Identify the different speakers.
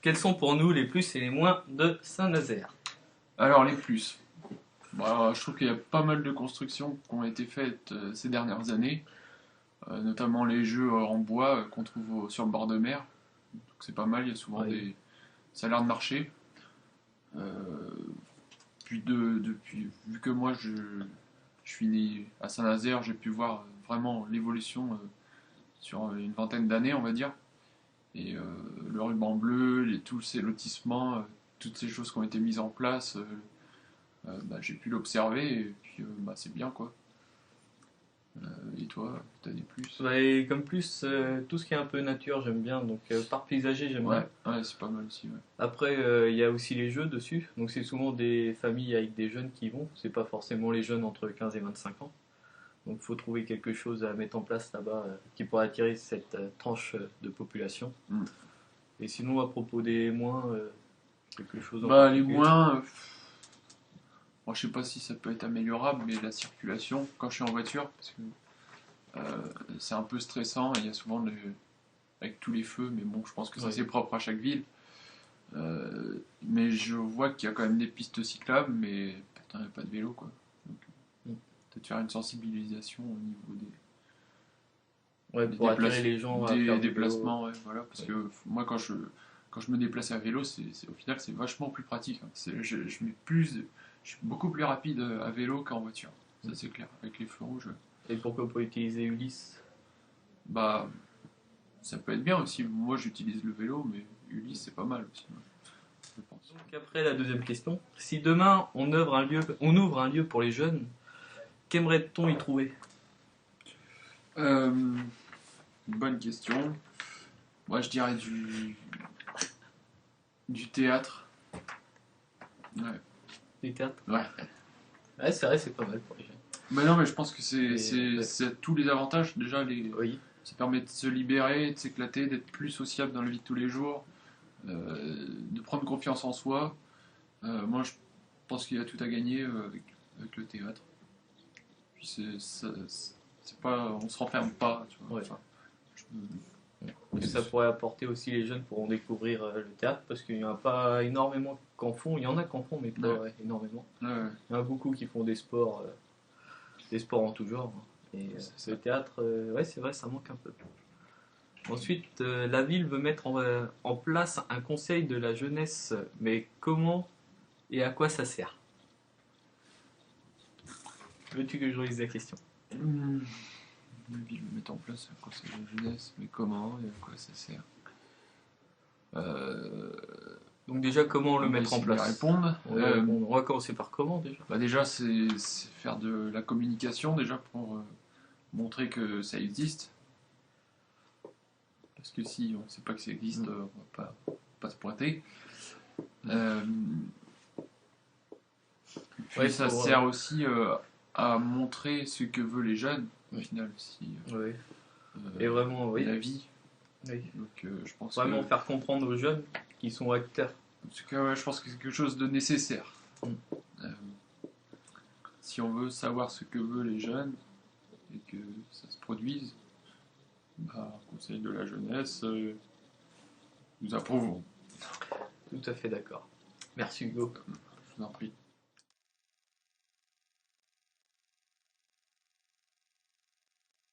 Speaker 1: Quels sont pour nous les plus et les moins de Saint-Nazaire?
Speaker 2: Alors les plus. Bah, je trouve qu'il y a pas mal de constructions qui ont été faites ces dernières années, notamment les jeux en bois qu'on trouve sur le bord de mer. Donc c'est pas mal, il y a souvent
Speaker 1: Oui.
Speaker 2: ça a l'air de marcher. Euh, Depuis, vu que moi je suis né à Saint-Nazaire, j'ai pu voir vraiment l'évolution sur une vingtaine d'années, on va dire. Et le ruban bleu, tous ces lotissements, toutes ces choses qui ont été mises en place, bah, j'ai pu l'observer et puis bah, c'est bien quoi. Et toi, t'as des plus?
Speaker 1: Bah, et comme plus, tout ce qui est un peu nature, j'aime bien. Donc, parc paysager, j'aime bien.
Speaker 2: Ouais, ouais, c'est pas mal aussi. Ouais.
Speaker 1: Après, il y a aussi les jeux dessus. Donc, c'est souvent des familles avec des jeunes qui y vont. C'est pas forcément les jeunes entre 15 et 25 ans. Donc, il faut trouver quelque chose à mettre en place là-bas qui pourrait attirer cette tranche de population.
Speaker 2: Mm.
Speaker 1: Et sinon, à propos des moins, quelque chose en
Speaker 2: Bah les
Speaker 1: particulier.
Speaker 2: moins, moi je sais pas si ça peut être améliorable, mais la circulation quand je suis en voiture, parce que c'est un peu stressant. Il y a souvent avec tous les feux, mais bon, je pense que ça
Speaker 1: Oui.
Speaker 2: c'est propre à chaque ville. Mais je vois qu'il y a quand même des pistes cyclables, mais pourtant il n'y a pas de vélo quoi. Donc,
Speaker 1: Mm.
Speaker 2: peut-être faire une sensibilisation au niveau
Speaker 1: Ouais, pour attirer les gens à
Speaker 2: des
Speaker 1: faire du vélo.
Speaker 2: déplacements, ouais, voilà, parce
Speaker 1: Ouais.
Speaker 2: que moi quand je me déplace à vélo, au final c'est vachement plus pratique. Hein. Je suis beaucoup plus rapide à vélo qu'en voiture, ça
Speaker 1: Mm.
Speaker 2: c'est clair, avec les feux rouges.
Speaker 1: Et pourquoi pas utiliser Ulysse?
Speaker 2: Bah, ça peut être bien aussi. Moi j'utilise le vélo, mais Ulysse c'est pas mal aussi, ouais, je pense.
Speaker 1: Donc après la deuxième question, si demain on ouvre un lieu pour les jeunes, qu'aimerait-on y trouver?
Speaker 2: Euh, Bonne question. Moi je dirais du théâtre. Ouais.
Speaker 1: Des théâtres?
Speaker 2: Ouais.
Speaker 1: Ouais, c'est vrai, c'est pas mal pour les jeunes.
Speaker 2: Mais non, mais je pense que
Speaker 1: Ouais.
Speaker 2: c'est tous les avantages. Déjà,
Speaker 1: Oui,
Speaker 2: ça permet de se libérer, de s'éclater, d'être plus sociable dans la vie de tous les jours, de prendre confiance en soi. Moi, je pense qu'il y a tout à gagner avec le théâtre. Puis c'est pas, on se renferme pas, tu vois.
Speaker 1: ouais.
Speaker 2: Enfin, je-
Speaker 1: Et ça pourrait apporter aussi les jeunes pourront découvrir le théâtre parce qu'il n'y en a pas énormément qu'en font. Il y en a qu'en font, mais pas
Speaker 2: ouais,
Speaker 1: énormément.
Speaker 2: ouais,
Speaker 1: Il y en a beaucoup qui font des sports en tout genre. Et
Speaker 2: c'est ça.
Speaker 1: le théâtre, ouais, c'est vrai, ça manque un peu. Ensuite, la ville veut mettre en place un conseil de la jeunesse, mais comment et à quoi ça sert? Veux-tu que je relise la question?
Speaker 2: La ville met en place un conseil de jeunesse, mais comment et à quoi ça sert? Euh,
Speaker 1: Donc déjà, comment le
Speaker 2: on va
Speaker 1: mettre en
Speaker 2: essayer d'y
Speaker 1: place?
Speaker 2: répondre.
Speaker 1: On va commencer par comment déjà?
Speaker 2: Bah déjà, c'est faire de la communication déjà pour montrer que ça existe. Parce que si on ne sait pas que ça existe, on va pas se pointer. Euh, Puis
Speaker 1: Ouais,
Speaker 2: ça sert aussi à montrer ce que veulent les jeunes, au final, si,
Speaker 1: ouais. Et vraiment, oui.
Speaker 2: la vie.
Speaker 1: Oui.
Speaker 2: Donc je pense
Speaker 1: Vraiment
Speaker 2: que,
Speaker 1: faire comprendre aux jeunes qui sont acteurs.
Speaker 2: en tout cas, ouais, je pense que c'est quelque chose de nécessaire.
Speaker 1: Mm.
Speaker 2: Euh, Si on veut savoir ce que veulent les jeunes et que ça se produise, bah, Conseil de la jeunesse, nous approuvons.
Speaker 1: Tout à fait d'accord. Merci Hugo.
Speaker 2: Je vous en prie.